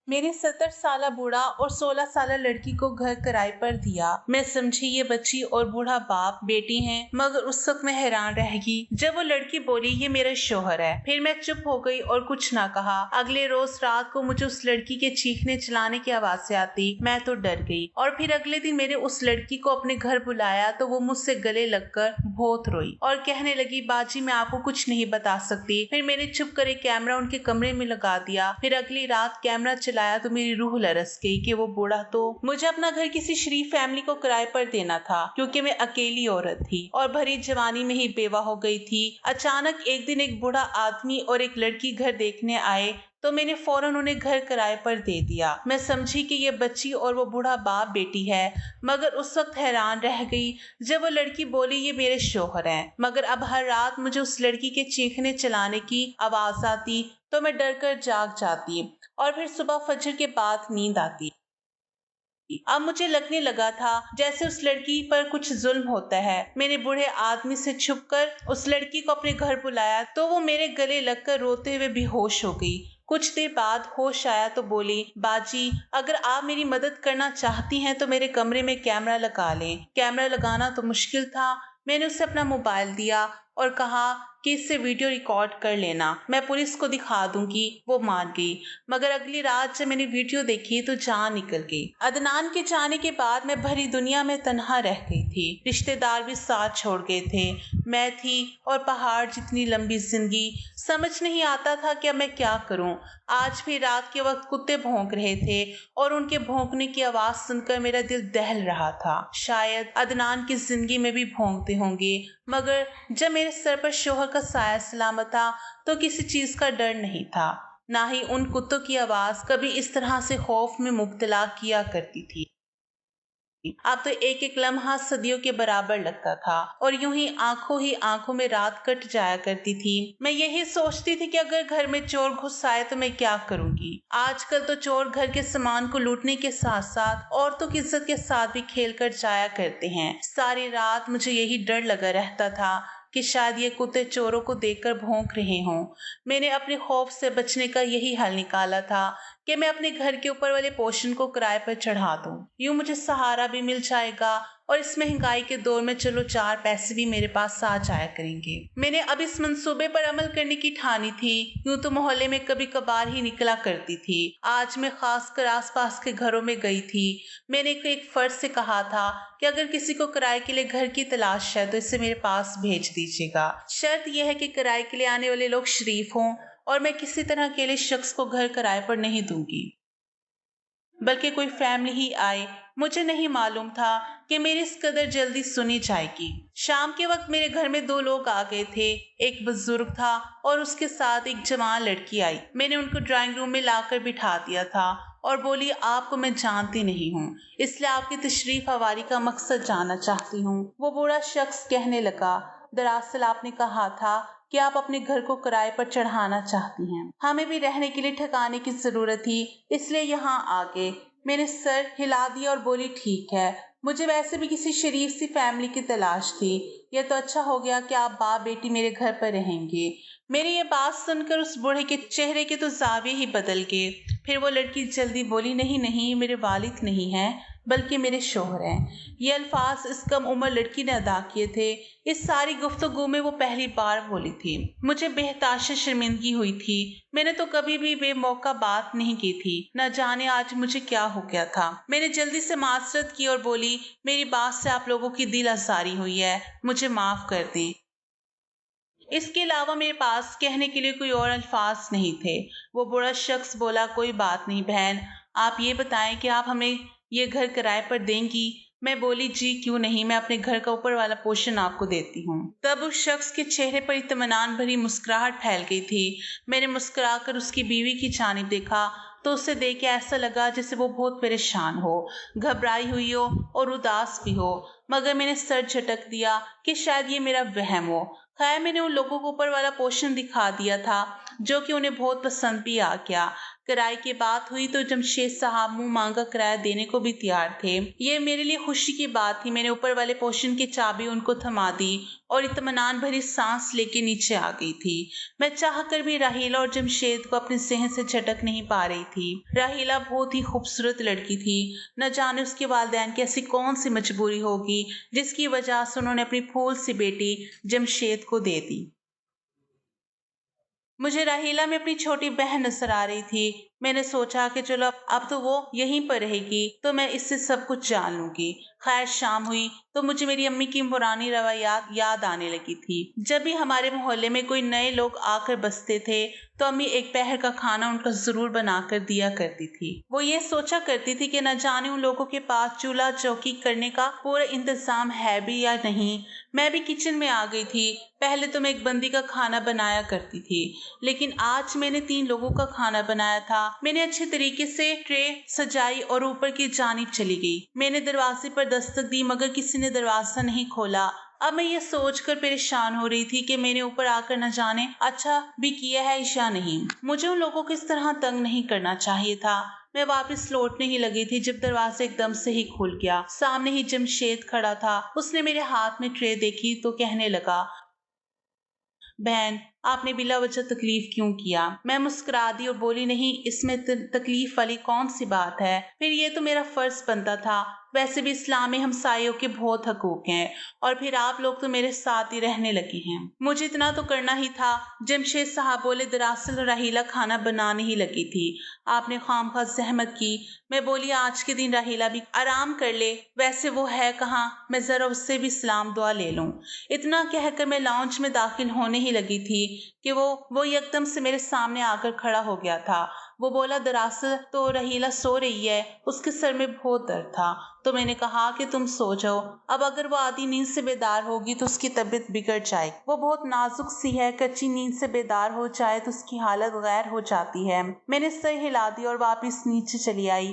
मेरे 70 साल बूढ़ा और 16 साल लड़की को घर किराए पर दिया। मैं समझी ये बच्ची और बूढ़ा बाप बेटी हैं, मगर उस वक्त मैं हैरान रह गई जब वो लड़की बोली ये मेरा शोहर है। फिर मैं चुप हो गई और कुछ ना कहा। अगले रोज रात को मुझे उस लड़की के चीखने चिल्लाने की आवाज़ें आती। मैं तो डर गई और फिर अगले दिन मैंने उस लड़की को अपने घर बुलाया तो वो मुझसे गले लगकर बहुत रोई और कहने लगी, बाजी मैं आपको कुछ नहीं बता सकती। फिर मैंने चुप कर एक कैमरा उनके कमरे में लगा दिया। फिर अगली रात कैमरा चलाया तो मेरी रूह लरस गई कि वो बूढ़ा तो मुझे अपना घर किसी शरीफ फैमिली को किराए पर देना था, क्योंकि मैं अकेली औरत थी और भरी जवानी में ही बेवा हो गई थी। अचानक एक दिन एक बूढ़ा आदमी और एक लड़की घर देखने आए तो मैंने फौरन उन्हें घर किराए पर दे दिया। मैं समझी कि ये बच्ची और वो बूढ़ा बाप बेटी है, मगर उस वक्त हैरान रह गई जब वो लड़की बोली ये मेरे शोहर हैं। मगर अब हर रात मुझे उस लड़की के चीखने चलाने की आवाज आती तो मैं डर कर जाग जाती और फिर सुबह फजर के बाद नींद आती। अब मुझे लगने लगा था जैसे उस लड़की पर कुछ जुल्म होता है। मैंने बूढ़े आदमी से छुपकर उस लड़की को अपने घर बुलाया तो वो मेरे गले लगकर रोते हुए बेहोश हो गई। कुछ देर बाद होश आया तो बोली, बाजी अगर आप मेरी मदद करना चाहती हैं तो मेरे कमरे में कैमरा लगा लें। कैमरा लगाना तो मुश्किल था। मैंने उसे अपना मोबाइल दिया और कहा कि इससे वीडियो रिकॉर्ड कर लेना, मैं पुलिस को दिखा दूंगी। वो मान गई, मगर अगली रात जब मैंने वीडियो देखी तो जान निकल गई। अदनान के जाने के बाद मैं भरी दुनिया में तन्हा रह गई थी। रिश्तेदार भी साथ छोड़ गए थे। मैं थी और पहाड़ जितनी लंबी जिंदगी। समझ नहीं आता था कि अब मैं क्या करूं। आज भी रात के वक्त कुत्ते भौंक रहे थे और उनके भौंकने की आवाज सुनकर मेरा दिल दहल रहा था। शायद अदनान की जिंदगी में भी भौंकते होंगे, मगर जब मेरे सर पर शोहर का साया सलामत था तो किसी चीज का डर नहीं था। ना ही उन कुत्तों की आवाज कभी इस तरह से खौफ में मुब्तला किया करती थी। अब तो एक एक लम्हा सदियों के बराबर लगता था और यूं ही आंखों में रात कट जाया करती थी। मैं यही सोचती थी कि अगर घर में चोर घुस आए तो मैं क्या करूंगी। आजकल तो चोर घर के सामान को लूटने के साथ साथ औरतों की इज्जत के साथ भी खेल कर जाया करते हैं। सारी रात मुझे यही डर लगा रहता था कि शायद ये कुत्ते चोरों को देखकर भौंक रहे हों। मैंने अपने खौफ से बचने का यही हल निकाला था कि मैं अपने घर के ऊपर वाले पोर्शन को किराए पर चढ़ा दूं। यूं मुझे सहारा भी मिल जाएगा और इस महंगाई के दौर में चलो 4 पैसे भी मेरे पास आ जाया करेंगे। मैंने अब इस मंसूबे पर अमल करने की ठानी थी। यूं तो मोहल्ले में कभी कभार ही निकला करती थी। आज मैं खासकर आसपास के घरों में गई थी। मैंने एक फर्द से कहा था कि अगर किसी को किराए के लिए घर की तलाश है तो इसे मेरे पास भेज दीजिएगा। शर्त यह है कि किराए के लिए आने वाले लोग शरीफ हों और मैं किसी तरह अकेले शख्स को घर किराए पर नहीं दूंगी, बल्कि कोई फैमिली ही आए। मुझे नहीं मालूम था कि मेरी इस कदर जल्दी सुनी जाएगी। शाम के वक्त मेरे घर में 2 लोग आ गए थे। एक बुजुर्ग था और उसके साथ एक जवान लड़की आई। मैंने उनको ड्राइंग रूम में लाकर बिठा दिया था और बोली, आपको मैं जानती नहीं हूँ, इसलिए आपकी तशरीफ आवारी का मकसद जानना चाहती हूँ। वो बूढ़ा शख्स कहने लगा, दरअसल आपने कहा था कि आप अपने घर को किराए पर चढ़ाना चाहती हैं। हमें भी रहने के लिए ठिकाने की जरूरत थी, इसलिए यहाँ आ गए। मैंने सर हिला दिया और बोली, ठीक है, मुझे वैसे भी किसी शरीफ सी फैमिली की तलाश थी। यह तो अच्छा हो गया कि आप बाप बेटी मेरे घर पर रहेंगे। मेरी ये बात सुनकर उस बूढ़े के चेहरे के तो जाविये ही बदल गए। फिर वो लड़की जल्दी बोली, नहीं नहीं, मेरे वालिद नहीं हैं, बल्कि मेरे शोहर हैं। ये अल्फाज इस कम उम्र लड़की ने अदा किए थे। इस सारी गुफ्तगू में वो पहली बार बोली थी। मुझे बेहताश शर्मिंदगी हुई थी। मैंने तो कभी भी बेमौका बात नहीं की थी। न जाने आज मुझे क्या हो गया था। मैंने जल्दी से माजरत की और बोली, मेरी बात से आप लोगों की दिल आजारी हुई है, मुझे माफ कर दें। इसके अलावा मेरे पास कहने के लिए कोई और अल्फाज नहीं थे। वो बूढ़ा शख्स बोला, कोई बात नहीं बहन, आप ये बताएं कि आप हमें ये घर किराए पर देंगी। मैं बोली, जी क्यों नहीं, मैं अपने घर का ऊपर वाला पोर्शन आपको देती हूँ। तब उस शख्स के चेहरे पर इत्मीनान भरी मुस्कुराहट फैल गई थी। मैंने मुस्कुराकर उसकी बीवी की जानिब देखा तो उसे देख के ऐसा लगा जैसे वो बहुत परेशान हो, घबराई हुई हो और उदास भी हो। मगर मैंने सर झटक दिया कि शायद ये मेरा वहम हो। खैर, मैंने उन लोगों को ऊपर वाला पोर्शन दिखा दिया था, जो कि उन्हें बहुत पसंद भी आ गया। کرائے کی بات ہوئی تو جمشید صاحب منہ مانگا کرایہ دینے کو بھی تیار تھے۔ یہ میرے لیے خوشی کی بات تھی۔ میں نے اوپر والے پوشن کی چابی ان کو تھما دی اور اطمینان بھری سانس لے کے نیچے آ گئی تھی۔ میں چاہ کر بھی راہیلہ اور جمشید کو اپنے ذہن سے جھٹک نہیں پا رہی تھی۔ راہیلہ بہت ہی خوبصورت لڑکی تھی۔ نہ جانے اس کے والدین کی ایسی کون سی مجبوری ہوگی جس کی وجہ سے انہوں نے اپنی پھول سی بیٹی جمشید کو دے دی۔ مجھے راہیلہ میں اپنی چھوٹی بہن نظر آ رہی تھی۔ میں نے سوچا کہ چلو اب تو وہ یہیں پر رہے گی تو میں اس سے سب کچھ جان لوں گی۔ خیر شام ہوئی تو مجھے میری امی کی پرانی روایات یاد آنے لگی تھی۔ جب بھی ہمارے محلے میں کوئی نئے لوگ آ کر بستے تھے تو امی ایک پہر کا کھانا ان کو ضرور بنا کر دیا کرتی تھی۔ وہ یہ سوچا کرتی تھی کہ نہ جانے ان لوگوں کے پاس چولہا چوکی کرنے کا پورا انتظام ہے بھی یا نہیں۔ میں بھی کچن میں آ گئی تھی۔ پہلے تو میں ایک بندی کا کھانا بنایا کرتی تھی، لیکن آج میں نے 3 لوگوں کا کھانا بنایا تھا۔ میں نے اچھے طریقے سے ٹرے سجائی اور اوپر کی جانب چلی گئی۔ میں نے دروازے پر دستک دی مگر کسی نے دروازہ نہیں کھولا۔ اب میں یہ سوچ کر پریشان ہو رہی تھی کہ میں نے اوپر آ کر نہ جانے اچھا بھی کیا ہے یا نہیں۔ مجھے ان لوگوں کو اس طرح تنگ نہیں کرنا چاہیے تھا۔ میں واپس لوٹنے ہی لگی تھی جب دروازہ ایک دم سے ہی کھل گیا۔ سامنے ہی جمشید کھڑا تھا۔ اس نے میرے ہاتھ میں ٹرے دیکھی تو کہنے لگا، بہن آپ نے بلا وجہ تکلیف کیوں کیا؟ میں مسکرا دی اور بولی، نہیں اس میں تکلیف والی کون سی بات ہے، پھر یہ تو میرا فرض بنتا تھا۔ ویسے بھی اسلام میں ہمسایوں کے بہت حقوق ہیں اور پھر آپ لوگ تو میرے ساتھ ہی رہنے لگے ہیں، مجھے اتنا تو کرنا ہی تھا۔ جمشید صاحب بولے، دراصل راہیلہ کھانا بنانے ہی لگی تھی، آپ نے خواہ زحمت کی۔ میں بولی، آج کے دن راہیلہ بھی آرام کر لے، ویسے وہ ہے کہاں، میں ذرا اس سے بھی سلام دعا لے لوں۔ اتنا کہہ کر میں لاؤنج میں داخل ہونے ہی لگی تھی کہ وہ یکدم سے میرے سامنے آ کر کھڑا ہو گیا تھا۔ وہ بولا، دراصل تو راہیلہ سو رہی ہے، اس کے سر میں بہت درد تھا تو میں نے کہا کہ تم سو جاؤ، اب اگر وہ آدھی نیند سے بیدار ہوگی تو اس کی طبیعت بگڑ جائے، وہ بہت نازک سی ہے، کچی نیند سے بیدار ہو جائے تو اس کی حالت غیر ہو جاتی ہے۔ میں نے سر ہلا دی اور واپس نیچے چلی آئی،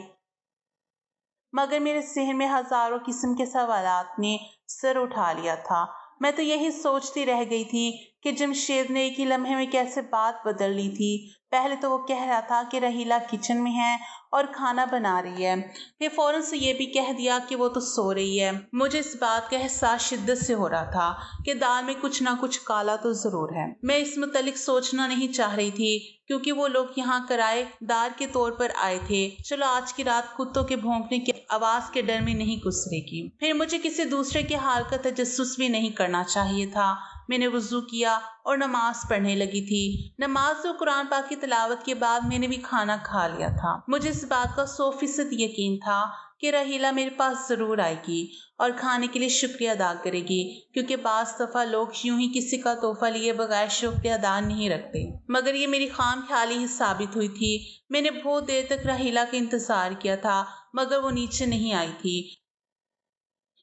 مگر میرے ذہن میں ہزاروں قسم کے سوالات نے سر اٹھا لیا تھا۔ میں تو یہی سوچتی رہ گئی تھی کہ جمشید نے ایک ہی لمحے میں کیسے بات بدل لی تھی۔ پہلے تو وہ کہہ رہا تھا کہ راہیلہ کچن میں ہے اور کھانا بنا رہی ہے، پھر فوراً سے یہ بھی کہہ دیا کہ وہ تو سو رہی ہے۔ مجھے اس بات کا احساس شدت سے ہو رہا تھا کہ دال میں کچھ نہ کچھ کالا تو ضرور ہے۔ میں اس متعلق سوچنا نہیں چاہ رہی تھی کیونکہ وہ لوگ یہاں کرائے دار کے طور پر آئے تھے۔ چلو آج کی رات کتوں کے بھونکنے کی آواز کے ڈر میں نہیں گزرے گی، پھر مجھے کسی دوسرے کے حال کا تجسس بھی نہیں کرنا چاہیے تھا۔ میں نے وضو کیا اور نماز پڑھنے لگی تھی۔ نماز اور قرآن پاک کی تلاوت کے بعد میں نے بھی کھانا کھا لیا تھا۔ مجھے اس بات کا 100% یقین تھا کہ راہیلہ میرے پاس ضرور آئے گی اور کھانے کے لیے شکریہ ادا کرے گی، کیونکہ بعض دفعہ لوگ یوں ہی کسی کا تحفہ لیے بغیر شکریہ ادا نہیں رکھتے، مگر یہ میری خام خیالی ہی ثابت ہوئی تھی۔ میں نے بہت دیر تک راہیلہ کا انتظار کیا تھا مگر وہ نیچے نہیں آئی تھی،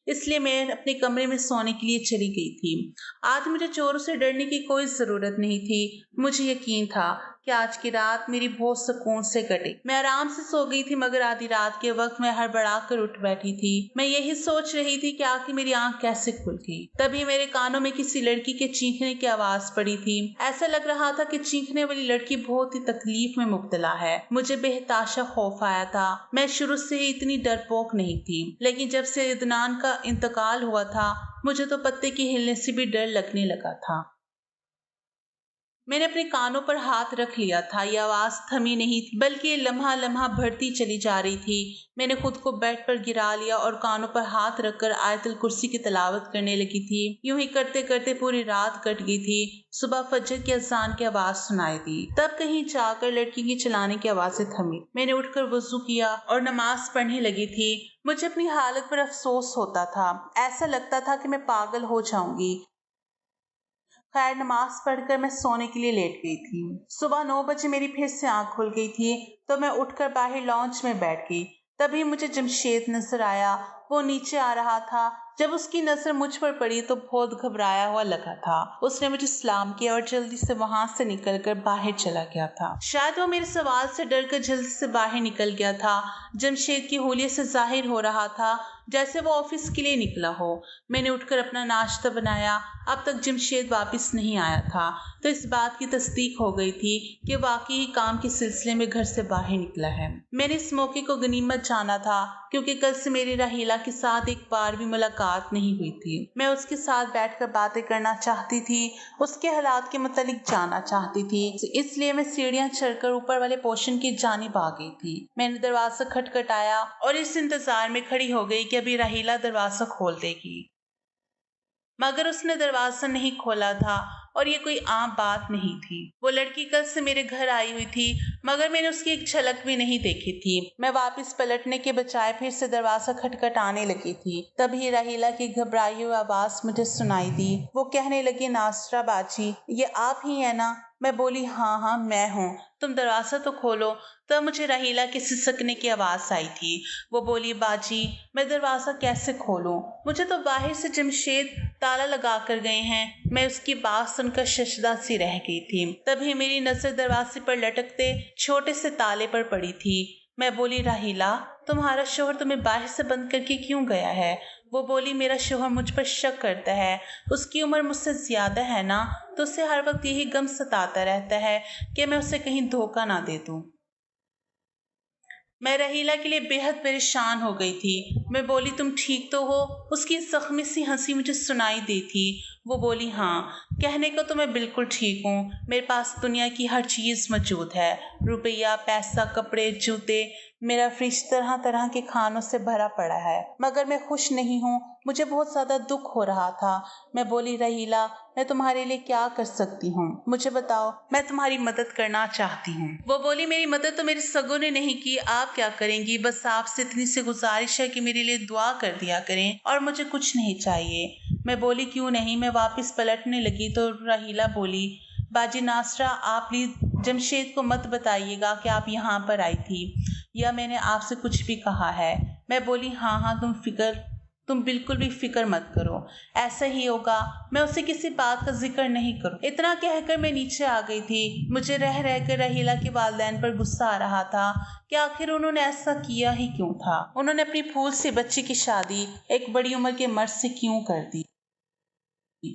اس لیے میں اپنے کمرے میں سونے کے لیے چلی گئی تھی۔ آج مجھے چوروں سے ڈرنے کی کوئی ضرورت نہیں تھی۔ مجھے یقین تھا کہ آج کی رات میری بہت سکون سے کٹے۔ میں آرام سے سو گئی تھی مگر آدھی رات کے وقت میں ہڑبڑا کر اٹھ بیٹھی تھی۔ میں یہی سوچ رہی تھی کہ آخر میری آنکھ کیسے کھل گئی۔ تبھی میرے کانوں میں کسی لڑکی کے چیخنے کی آواز پڑی تھی۔ ایسا لگ رہا تھا کہ چیخنے والی لڑکی بہت ہی تکلیف میں مبتلا ہے۔ مجھے بے تحاشا خوف آیا تھا۔ میں شروع سے ہی اتنی ڈرپوک نہیں تھی، لیکن جب سے عدنان کا انتقال ہوا تھا مجھے تو پتے کے ہلنے سے بھی ڈر لگنے لگا تھا۔ میں نے اپنے کانوں پر ہاتھ رکھ لیا تھا، یہ آواز تھمی نہیں تھی بلکہ لمحہ لمحہ بڑھتی چلی جا رہی تھی۔ میں نے خود کو بیڈ پر گرا لیا اور کانوں پر ہاتھ رکھ کر آیت الکرسی کی تلاوت کرنے لگی تھی۔ یوں ہی کرتے کرتے پوری رات کٹ گئی تھی۔ صبح فجر کی اذان کی آواز سنائی دی، تب کہیں جا کر لڑکی کی چلانے کی آوازیں تھمی۔ میں نے اٹھ کر وضو کیا اور نماز پڑھنے لگی تھی۔ مجھے اپنی حالت پر افسوس ہوتا تھا، ایسا لگتا تھا کہ میں پاگل ہو جاؤں گی۔ خیر نماز پڑھ کر میں سونے کے لیے لیٹ گئی تھی۔ صبح 9 بجے میری پھر سے آنکھ کھل گئی تھی تو میں اٹھ کر باہر لاؤنج میں بیٹھ گئی۔ تبھی مجھے جمشید نظر آیا۔ वो नीचे आ रहा था। जब उसकी नजर मुझ पर पड़ी तो बहुत घबराया हुआ लगा था। उसने मुझे सलाम किया और जल्दी से वहां से निकलकर बाहर चला गया था। शायद वो मेरे सवाल से डरकर जल्दी से बाहर निकल गया था। जमशेद की हुलियत से जाहिर हो रहा था जैसे वो ऑफिस के लिए निकला हो। मैंने उठकर अपना नाश्ता बनाया। अब तक जमशेद वापस नहीं आया था, तो इस बात की तस्दीक हो गई थी कि वाकई ही काम के सिलसिले में घर से बाहर निकला है। मैंने इस मौके को गनीमत जाना था, क्योंकि कल से मेरी राहीला के साथ एक बार भी मुलाकात नहीं हुई थी। मैं उसके साथ बैठकर बातें करना चाहती थी, उसके हालात के मुतालिक जानना चाहती थी। इसलिए मैं सीढ़ियां चढ़कर ऊपर वाले पोर्शन की जानिब आ गई थी। मैंने दरवाजा खटखटाया और इस इंतजार में खड़ी हो गई कि अभी राहीला दरवाजा खोल देगी, मगर उसने दरवाजा नहीं खोला था और ये कोई आम बात नहीं थी। वो लड़की कल से मेरे घर आई हुई थी, मगर मैंने उसकी एक झलक भी नहीं देखी थी। मैं वापस पलटने के बजाय फिर से दरवाजा खटखटाने लगी थी। तभी राहीला की घबराई हुई आवाज मुझे सुनाई दी। वो कहने लगी, नासरा बाजी, ये आप ही है ना? मैं बोली, हाँ हाँ मैं हूँ, तुम दरवाजा तो खोलो। तब मुझे राहीला के सिसकने की आवाज आई थी। वो बोली, बाजी मैं दरवाजा कैसे खोलूं? मुझे तो बाहर से जमशेद ताला लगा कर गए हैं। मैं उसकी बात सुनकर शशदा सी रह गई थी। तभी मेरी नजर दरवाजे पर लटकते छोटे से ताले पर पड़ी थी। मैं बोली, राहीला तुम्हारा शोहर तुम्हें बाहर से बंद करके क्यों गया है? वो बोली, मेरा शोहर मुझ पर शक करता है। उसकी उम्र मुझसे ज्यादा है ना, तो उसे हर वक्त यही गम सताता रहता है कि मैं उसे कहीं धोखा ना दे दूं। मैं राहीला के लिए बेहद परेशान हो गई थी। मैं बोली, तुम ठीक तो हो? उसकी जख्मी सी हंसी मुझे सुनाई दी थी। वो बोली, हाँ कहने को तो मैं बिल्कुल ठीक हूँ। मेरे पास दुनिया की हर चीज़ मौजूद है, रुपया, पैसा, कपड़े, जूते। मेरा फ्रिज तरह तरह के खानों से भरा पड़ा है, मगर मैं खुश नहीं हूँ। मुझे बहुत ज़्यादा दुख हो रहा था। मैं बोली, राहीला मैं तुम्हारे लिए क्या कर सकती हूँ? मुझे बताओ, मैं तुम्हारी मदद करना चाहती हूँ। वो बोली, मेरी मदद तो मेरे सगों ने नहीं की, आप क्या करेंगी? बस आपसे इतनी सी गुजारिश है कि मेरे लिए दुआ कर दिया करें, और मुझे कुछ नहीं चाहिए। मैं बोली, क्यों नहीं? मैं वापस पलटने लगी तो राहीला बोली, बाजी नासरा आप प्लीज जमशेद को मत बताइएगा कि आप यहाँ पर आई थी या मैंने आपसे कुछ भी कहा है। मैं बोली, हाँ हाँ तुम बिल्कुल भी फिक्र मत करो, ऐसा ही होगा। मैं उसे किसी बात का जिक्र नहीं करूं। इतना कहकर मैं नीचे आ गई थी। मुझे रह रहकर राहीला के वालिदैन पर गुस्सा आ रहा था कि आखिर उन्होंने ऐसा किया ही क्यों था। उन्होंने अपनी फूल से बच्ची की शादी एक बड़ी उम्र के मर्द से क्यों कर दी,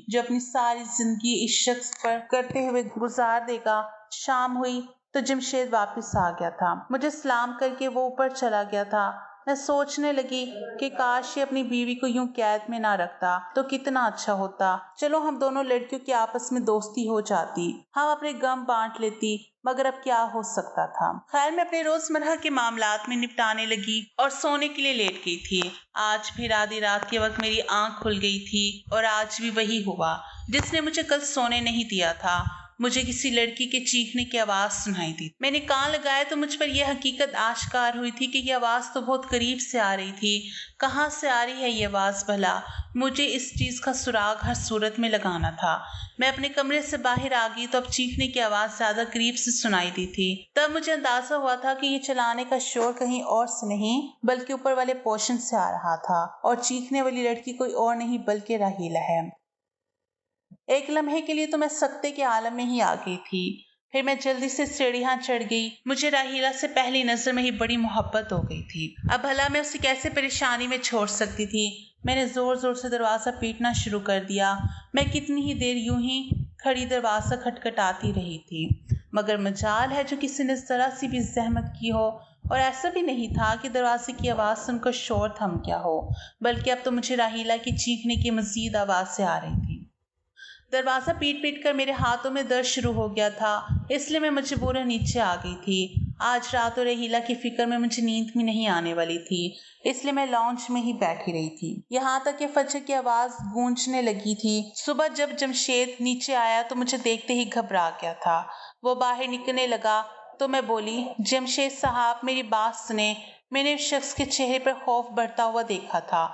जो अपनी सारी जिंदगी इस शख्स पर करते हुए गुजार देगा। शाम हुई तो जमशेद वापस आ गया था। मुझे सलाम करके वो ऊपर चला गया था। मैं सोचने लगी कि काश ये अपनी बीवी को यूं कैद में ना रखता तो कितना अच्छा होता। चलो हम दोनों लड़कियों की आपस में दोस्ती हो जाती, हम अपने गम बांट लेती, मगर अब क्या हो सकता था। खैर मैं अपने रोजमर्रा के मामलात में निपटाने लगी और सोने के लिए लेट गई थी। आज फिर आधी रात के वक्त मेरी आंख खुल गई थी और आज भी वही हुआ जिसने मुझे कल सोने नहीं दिया था। मुझे किसी लड़की के चीखने की आवाज सुनाई दी। मैंने कान लगाया तो मुझ पर यह हकीकत आश्कार हुई थी कि यह आवाज तो बहुत करीब से आ रही थी। कहाँ से आ रही है ये आवाज भला? मुझे इस चीज का सुराग हर सूरत में लगाना था। मैं अपने कमरे से बाहर आ गई तो अब चीखने की आवाज ज्यादा करीब से सुनाई दी थी। तब मुझे अंदाजा हुआ था कि ये चलाने का शोर कहीं और से नहीं बल्कि ऊपर वाले पोर्शन से आ रहा था, और चीखने वाली लड़की कोई और नहीं बल्कि राहीला है। एक लम्हे के लिए तो मैं सकते के आलम में ही आ गई थी। फिर मैं जल्दी से सीढ़ियां चढ़ गई। मुझे राहीला से पहली नजर में ही बड़ी मोहब्बत हो गई थी। अब भला मैं उसे कैसे परेशानी में छोड़ सकती थी। मैंने जोर जोर से दरवाजा पीटना शुरू कर दिया। मैं कितनी ही देर यूं ही खड़ी दरवाजा खटखटाती रही थी, मगर मजाल है जो किसी ने जरा सी भी जहमत की हो। और ऐसा भी नहीं था कि दरवाजे की आवाज सुनकर शोर थम गया हो, बल्कि अब तो मुझे राहीला की चीखने की मजीद आवाज से आ रही थी। दरवाजा पीट पीट कर मेरे हाथों में दर्द शुरू हो गया था, इसलिए मैं मजबूरन नीचे आ गई थी। आज रात और राहीला की फिक्र में मुझे नींद भी नहीं आने वाली थी, इसलिए मैं लॉन्च में ही बैठी रही थी, यहाँ तक कि फजर की आवाज गूंजने लगी थी। सुबह जब जमशेद नीचे आया तो मुझे देखते ही घबरा गया था। वो बाहर निकलने लगा तो मैं बोली, जमशेद साहब मेरी बात सुने। मैंने उस शख्स के चेहरे पर खौफ बढ़ता हुआ देखा था।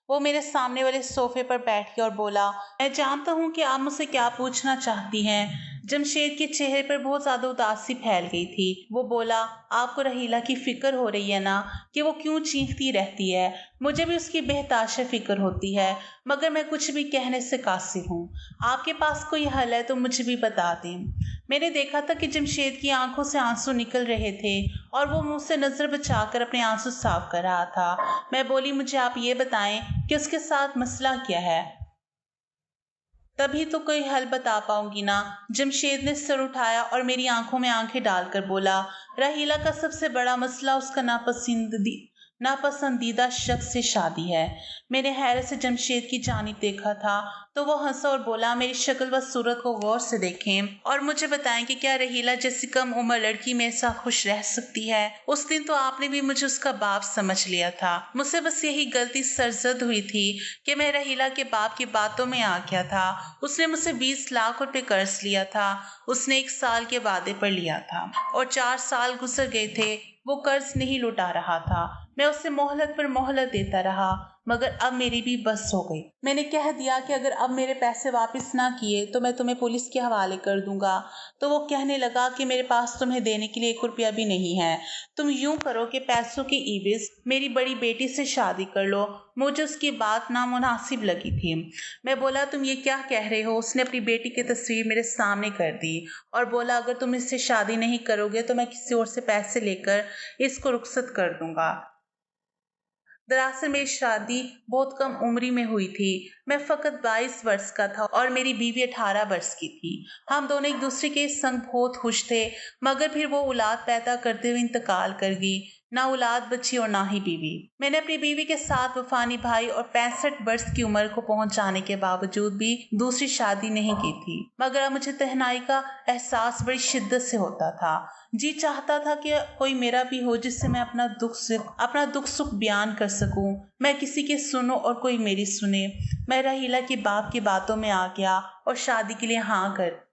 वो मेरे सामने वाले सोफे पर बैठ गया और बोला, मैं जानता हूँ कि आप मुझसे क्या पूछना चाहती हैं। जमशेद के चेहरे पर बहुत ज्यादा उदासी फैल गई थी। वो बोला, आपको रहीला की फिक्र हो रही है ना कि वो क्यों चीखती रहती है? मुझे भी उसकी बेहताश फिक्र होती है, मगर मैं कुछ भी कहने से कासिर हूँ। आपके पास कोई हल है तो मुझे भी बता दें। मैंने देखा था कि जमशेद की आंखों से आंसू निकल रहे थे और वो मुंह से नजर बचाकर अपने आंसू साफ कर रहा था। मैं बोली, मुझे आप ये बताएं कि उसके साथ मसला क्या है, तभी तो कोई हल बता पाऊंगी ना। जमशेद ने सर उठाया और मेरी आंखों में आंखें डालकर बोला, रहीला का सबसे बड़ा मसला उसका नापसंदीदा शख्स से शादी है। मैंने हैरत से जमशेद की जानिब देखा था तो वो हंसा और बोला, मेरी शक्ल व सूरत को गौर से देखें और मुझे बताएं कि क्या रहीला जैसी कम उम्र लड़की मेरे साथ खुश रह सकती है? उस दिन तो आपने भी मुझे उसका बाप समझ लिया था। मुझसे बस यही गलती सरजद हुई थी कि मैं रहीला के बाप की बातों में आ गया था। उसने मुझसे 20 लाख रुपए कर्ज लिया था। उसने 1 साल के वादे पर लिया था और 4 साल गुजर गए थे, वो कर्ज नहीं लौटा रहा था। मैं उसे मोहलत पर मोहलत देता रहा, मगर अब मेरी भी बस हो गई। मैंने कह दिया कि अगर अब मेरे पैसे वापस ना किए तो मैं तुम्हें पुलिस के हवाले कर दूंगा। तो वो कहने लगा कि मेरे पास तुम्हें देने के लिए 1 रुपया भी नहीं है। तुम यूं करो कि पैसों की ईविज मेरी बड़ी बेटी से शादी कर लो। मुझे उसकी बात नामुनासिब लगी थी। मैं बोला, तुम ये क्या कह रहे हो? उसने अपनी बेटी की तस्वीर मेरे सामने कर दी और बोला, अगर तुम इससे शादी नहीं करोगे तो मैं किसी और से पैसे लेकर इसको रुखसत कर दूंगा। दरअसल मेरी शादी बहुत कम उम्री में हुई थी। मैं फकत 22 वर्ष का था और मेरी बीवी 18 वर्ष की थी। हम दोनों एक दूसरे के संग बहुत खुश थे, मगर फिर वो औलाद पैदा करते हुए इंतकाल कर गई। ना औलाद बची और ना ही बीवी। मैंने अपनी बीवी के साथ वफा निभाई और 65 वर्ष की उम्र को पहुंच जाने के बावजूद भी दूसरी शादी नहीं की थी। मगर अब मुझे तन्हाई का एहसास बड़ी शिद्दत से होता था। जी चाहता था कि कोई मेरा भी हो जिससे मैं अपना दुख सुख बयान कर सकूं। मैं किसी के सुनो और कोई मेरी सुने। मैं रहीला के बाप की बातों में आ गया और शादी के लिए हाँ कर।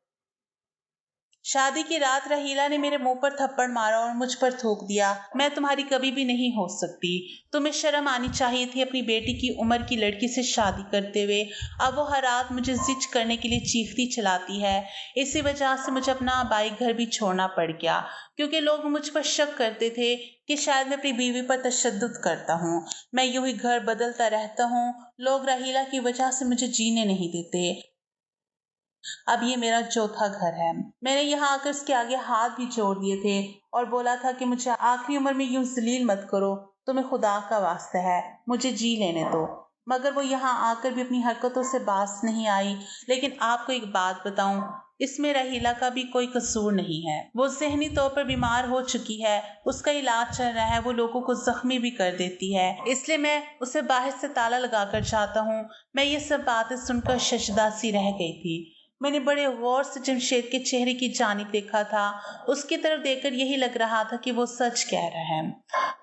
शादी की रात रहीला ने मेरे मुंह पर थप्पड़ मारा और मुझ पर थूक दिया, मैं तुम्हारी कभी भी नहीं हो सकती। तुम्हें शर्म आनी चाहिए थी अपनी बेटी की उम्र की लड़की से शादी करते हुए। अब वो हर रात मुझे जिद करने के लिए चीखती चलाती है। इसी वजह से मुझे अपना आबाई घर भी छोड़ना पड़ गया, क्योंकि लोग मुझ पर शक करते थे कि शायद मैं अपनी बीवी पर तशद्दुद करता हूँ। मैं यूं ही घर बदलता रहता हूँ। लोग रहीला की वजह से मुझे जीने नहीं देते। अब ये मेरा चौथा घर है। मैंने यहाँ आकर इसके आगे हाथ भी जोड़ दिए थे और बोला था कि मुझे आखिरी उम्र में यूं जलील मत करो, तुम्हें खुदा का वास्ता है, मुझे जी लेने दो। मगर वो यहाँ आकर भी अपनी हरकतों से बाज नहीं आई। लेकिन आपको एक बात बताऊं, इसमें रहीला का भी कोई कसूर नहीं है। वो ज़हनी तौर पर बीमार हो चुकी है, उसका इलाज चल रहा है, वो लोगों को जख्मी भी कर देती है, इसलिए मैं उसे बाहर से ताला लगा कर चाहता हूँ। मैं ये सब बातें सुनकर शशदा सी रह गई थी। मैंने बड़े गौर से जमशेद के चेहरे की जानिब देखा था। उसकी तरफ देखकर यही लग रहा था कि वो सच कह रहा है।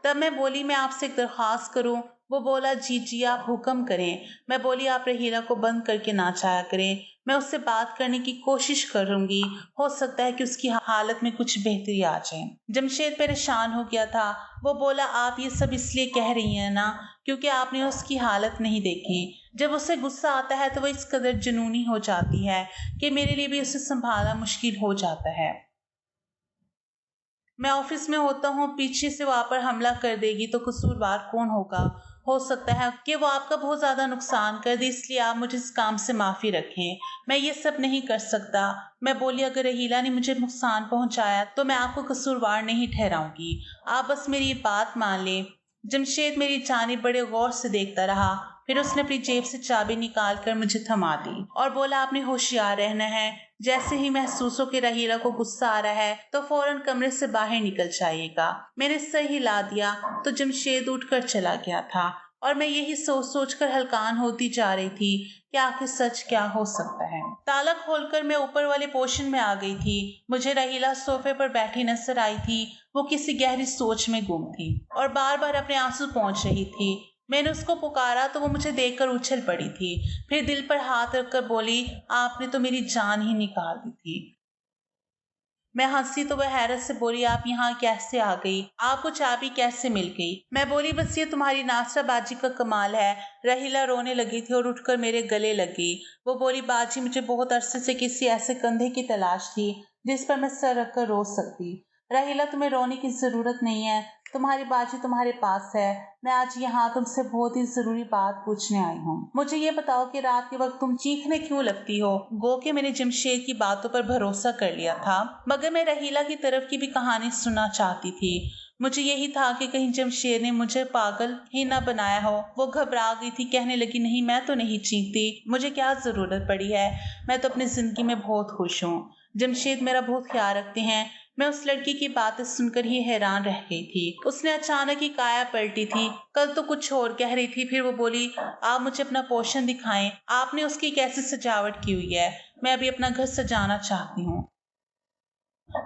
तब मैं बोली, मैं आपसे एक दरख्वास्त करूं? वो बोला, जी जी आप हुक्म करें। मैं बोली, आप रहीला को बंद करके ना चाया करें। मैं उससे बात करने की कोशिश करूंगी, हो सकता है कि उसकी हालत में कुछ बेहतरी आ जाए। जमशेद परेशान हो गया था। वो बोला, आप ये सब इसलिए कह रही हैं ना क्योंकि आपने उसकी हालत नहीं देखी। जब उसे गुस्सा आता है तो वो इस कदर जुनूनी हो जाती है कि मेरे लिए भी उसे संभालना मुश्किल हो जाता है। मैं ऑफिस में होता हूँ, पीछे से वहाँ पर हमला कर देगी तो कसूरवार कौन होगा? हो सकता है कि वो आपका बहुत ज़्यादा नुकसान कर दे, इसलिए आप मुझे इस काम से माफ़ी रखें। मैं ये सब नहीं कर सकता। मैं बोली, अगर रहीला ने मुझे नुकसान पहुँचाया तो मैं आपको कसूरवार नहीं ठहराऊंगी। आप बस मेरी बात मान लें। जमशेद मेरी जानिब बड़े गौर से देखता रहा। फिर उसने अपनी जेब से चाबी निकाल कर मुझे थमा दी और बोला, आपने होशियार रहना है। जैसे ही महसूस हो कि रहीला को गुस्सा आ रहा है तो फौरन कमरे से बाहर निकल जाइएगा। मैंने सर हिला दिया तो जमशेद उठकर चला गया था और मैं यही सोच सोच कर हलकान होती जा रही थी कि आखिर सच क्या हो सकता है। ताला खोलकर मैं ऊपर वाले पोर्शन में आ गई थी। मुझे रहीला सोफे पर बैठी नजर आई थी। वो किसी गहरी सोच में गुम थी और बार बार अपने आंसू पहुंच रही थी। मैंने उसको पुकारा तो वो मुझे देखकर उछल पड़ी थी। फिर दिल पर हाथ रखकर बोली, आपने तो मेरी जान ही निकाल दी थी। मैं हंसी तो वह हैरत से बोली, आप यहाँ कैसे आ गई? आपको चाबी कैसे मिल गई? मैं बोली, बस ये तुम्हारी नासरा बाजी का कमाल है। रहीला रोने लगी थी और उठकर मेरे गले लगी। वो बोली, बाजी, मुझे बहुत अरसे से किसी ऐसे कंधे की तलाश थी जिस पर मैं सर रखकर रो सकती। रहीला, तुम्हें रोने की जरूरत नहीं है, तुम्हारी बाजी तुम्हारे पास है। मैं आज यहाँ तुमसे बहुत ही जरूरी बात पूछने आई हूँ। मुझे ये बताओ कि रात के वक्त तुम चीखने क्यों लगती हो? गो के मैंने जमशेद की बातों पर भरोसा कर लिया था, मगर मैं रहीला की तरफ की भी कहानी सुनना चाहती थी। मुझे यही था कि कहीं जमशेद ने मुझे पागल ही ना बनाया हो। वो घबरा गई थी, कहने लगी, नहीं, मैं तो नहीं चीखती, मुझे क्या जरूरत पड़ी है, मैं तो अपनी जिंदगी में बहुत खुश हूँ। जमशेद मेरा बहुत ख्याल रखते हैं। मैं उस लड़की की बातें सुनकर ही हैरान रह गई थी। उसने अचानक ही काया पलटी थी। कल तो कुछ और कह रही थी, फिर वो बोली, आप मुझे अपना पोर्शन दिखाएं, आपने उसकी कैसी सजावट की हुई है? मैं अभी अपना घर सजाना चाहती हूँ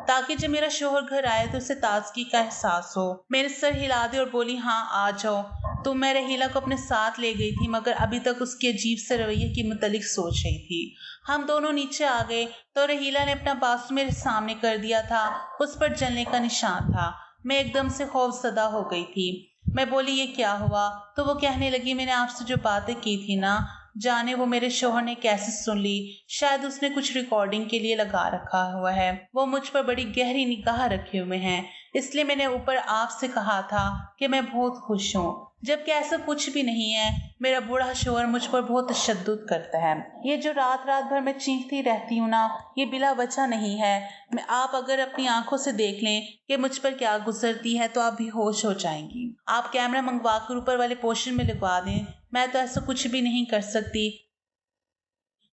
ताकि जब मेरा शोहर घर आए तो उसे ताजगी का एहसास हो। मैंने सर हिला दी और बोली, हाँ, आ जाओ। तो मैं रहीला को अपने साथ ले गई थी, मगर अभी तक उसके अजीब से रवैये के मुतालिक सोच रही थी। हम दोनों नीचे आ गए तो रहीला ने अपना बासु मेरे सामने कर दिया था। उस पर जलने का निशान था। मैं एकदम से खौफजदा हो गई थी। मैं बोली, ये क्या हुआ? तो वो कहने लगी, मैंने आपसे जो बातें की थी ना, जाने वो मेरे शोहर ने कैसे सुन ली। शायद उसने कुछ रिकॉर्डिंग के लिए लगा रखा हुआ है। वो मुझ पर बड़ी गहरी निगाह रखे हुए हैं, इसलिए मैंने ऊपर आपसे कहा था कि मैं बहुत खुश हूँ, जबकि ऐसा कुछ भी नहीं है। मेरा बूढ़ा शोहर मुझ पर बहुत तशद्दुद करता है। ये जो रात रात भर मैं चीखती रहती हूँ ना, ये बिला वजह नहीं है। आप अगर अपनी आंखों से देख लें कि मुझ पर क्या गुजरती है तो आप भी होश हो जाएंगी। आप कैमरा मंगवा कर ऊपर वाले पोर्शन में लगवा दें। मैं तो ऐसा कुछ भी नहीं कर सकती।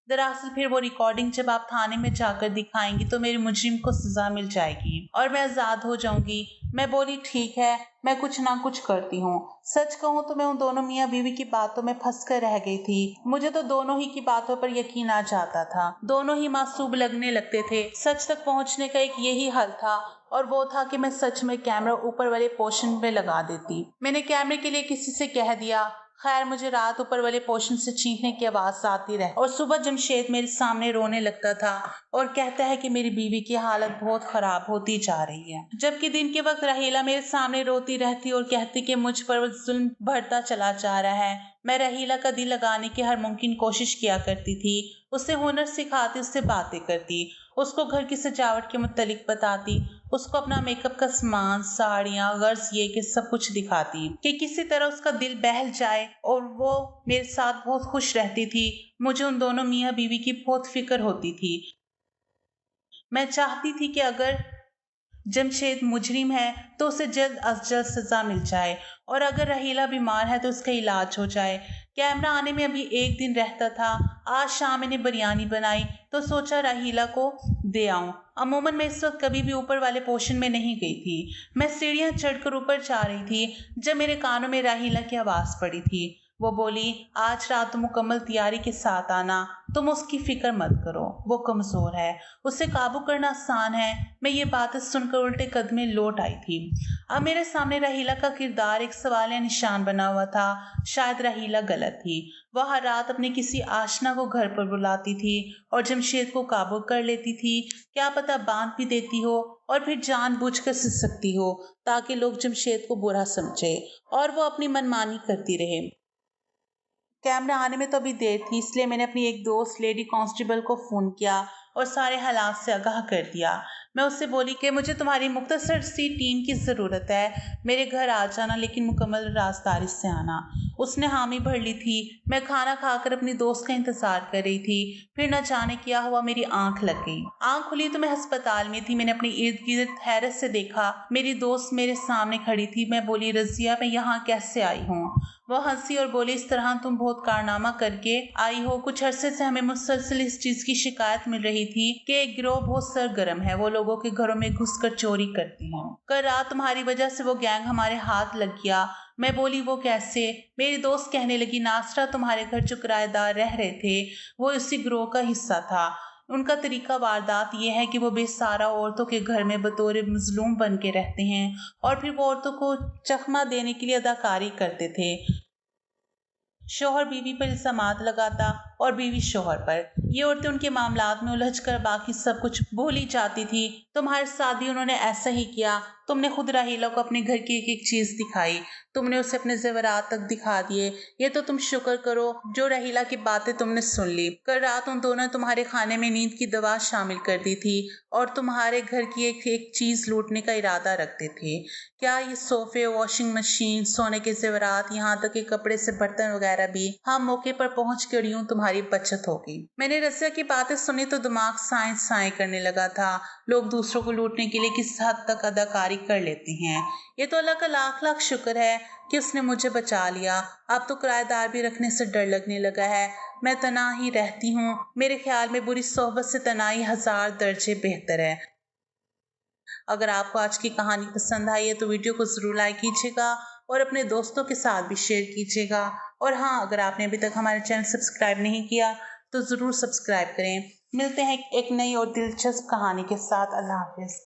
दरअसल फिर वो रिकॉर्डिंग जब आप थाने में जाकर दिखाएंगी तो मेरे मुजरिम को सजा मिल जाएगी और मैं आज़ाद हो जाऊंगी। मैं बोली, ठीक है, मैं कुछ ना कुछ करती हूँ। सच कहूँ तो मैं उन दोनों मियाँ बीवी की बातों में फंस कर रह गई थी। मुझे तो दोनों ही की बातों पर यकीन आ जाता था। दोनों ही मासूब लगने लगते थे। सच तक पहुँचने का एक यही हल था, और वो था कि मैं सच में कैमरा ऊपर वाले पोर्शन में लगा देती। मैंने कैमरे के लिए किसी से कह दिया। खैर, मुझे रात ऊपर वाले पोर्शन से चीखने की आवाज आती रही और सुबह जमशेद मेरे सामने रोने लगता था और कहता है कि मेरी बीवी की हालत बहुत खराब होती जा रही है, जबकि दिन के वक्त रहीला मेरे सामने रोती रहती और कहती कि मुझ पर जुल्म बढ़ता चला जा रहा है। मैं रहीला का दिल लगाने की हर मुमकिन कोशिश किया करती थी। उसे हुनर सिखाती, उससे बातें करती, उसको घर की सजावट के मुतालिक बताती, उसको अपना मेकअप का सामान, साड़ियाँ, गर्ज ये कि सब कुछ दिखाती कि किसी तरह उसका दिल बहल जाए और वो मेरे साथ बहुत खुश रहती थी। मुझे उन दोनों मियाँ बीवी की बहुत फिक्र होती थी। मैं चाहती थी कि अगर जमशेद मुजरिम है तो उसे जल्द अज जल्द सजा मिल जाए, और अगर रहीला बीमार है तो उसका इलाज हो जाए। कैमरा आने में अभी एक दिन रहता था। आज शाम मैंने बिरयानी बनाई तो सोचा रहीला को दे आऊं। अमूमन मैं इस वक्त कभी भी ऊपर वाले पोर्शन में नहीं गई थी। मैं सीढ़ियां चढ़कर ऊपर जा रही थी जब मेरे कानों में रहीला की आवाज पड़ी थी। वो बोली, आज रात मुकम्मल तैयारी के साथ आना, तुम उसकी फिक्र मत करो, वो कमजोर है, उसे काबू करना आसान है। मैं ये बातें सुनकर उल्टे कदमे लौट आई थी। अब मेरे सामने रहीला का किरदार एक सवाल या निशान बना हुआ था। शायद रहीला गलत थी। वह हर रात अपने किसी आशना को घर पर बुलाती थी और जमशेद को काबू कर लेती थी। क्या पता बांध भी देती हो और फिर जानबूझकर सिसकती हो ताकि लोग जमशेद को बुरा समझे और वो अपनी मनमानी करती रहे। कैमरा आने में तो अभी देर थी, इसलिए मैंने अपनी एक दोस्त लेडी कांस्टेबल को फ़ोन किया और सारे हालात से आगाह कर दिया। मैं उससे बोली कि मुझे तुम्हारी मुख्तसर सी टीम की ज़रूरत है, मेरे घर आ जाना, लेकिन मुकम्मल राजदारी से आना। उसने हामी भर ली थी। मैं खाना खाकर अपनी दोस्त का इंतज़ार कर रही थी। फिर न जाने क्या हुआ, मेरी आंख लग गई। आंख खुली तो मैं अस्पताल में थी। मैंने अपनी इर्द गिर्द हैरत से देखा। मेरी दोस्त मेरे सामने खड़ी थी। मैं बोली, रज़िया, मैं यहाँ कैसे आई हूँ? वह हंसी और बोली, इस तरह तुम बहुत कारनामा करके आई हो। कुछ अरसे से हमें मुसलसल इस चीज की शिकायत मिल रही थी कि एक गिरोह बहुत सरगर्म है, वो लोगों के घरों में घुसकर चोरी करती हैं। कल रात तुम्हारी वजह से वो गैंग हमारे हाथ लग गया। मैं बोली, वो कैसे? मेरी दोस्त कहने लगी, नासरा तुम्हारे घर जो किराएदार रह रहे थे वो इसी गिरोह का हिस्सा था। उनका तरीका वारदात यह है कि वो बेसहारा औरतों के घर में बतौर मजलूम बन के रहते हैं और फिर वो औरतों को चकमा देने के लिए अदाकारी करते थे। शौहर बीवी पर इल्जामात लगाता और बीवी शोहर पर। ये औरतें उनके मामलात में उलझ कर बाकी सब कुछ भूल ही जाती थी। तुम्हारे साथ भी उन्होंने ऐसा ही किया। तुमने खुद राहीला को अपने घर की एक एक चीज दिखाई, तुमने उसे अपने जेवरात तक दिखा दिए। ये तो तुम शुक्र करो जो राहीला की बातें तुमने सुन ली। कल रात उन दोनों ने तुम्हारे खाने में नींद की दवा शामिल कर दी थी और तुम्हारे घर की एक एक चीज लूटने का इरादा रखते थे। क्या ये सोफे, वॉशिंग मशीन, सोने के जेवरात, यहाँ तक कि कपड़े से बर्तन वगैरह भी। हाँ, मौके पर पहुंच कर यूं तुम्हारी बचत होगी। मैंने रसिया की बातें सुनी तो दिमाग साए साए करने लगा था। लोग दूसरों को लूटने के लिए किस हद तक अदाकारी कर लेते हैं। ये तो अल्लाह का लाख लाख शुक्र है कि उसने मुझे बचा लिया। अब तो किराएदार भी रखने से डर लगने लगा है। मैं तना ही रहती हूँ। मेरे ख्याल में बुरी सोहबत से तनाई 1000 दर्जे बेहतर है। अगर आपको आज की कहानी पसंद आई है तो वीडियो को ज़रूर लाइक कीजिएगा और अपने दोस्तों के साथ भी शेयर कीजिएगा। और हाँ, अगर आपने अभी तक हमारे चैनल सब्सक्राइब नहीं किया तो ज़रूर सब्सक्राइब करें। मिलते हैं एक नई और दिलचस्प कहानी के साथ। अल्लाह हाफिज़।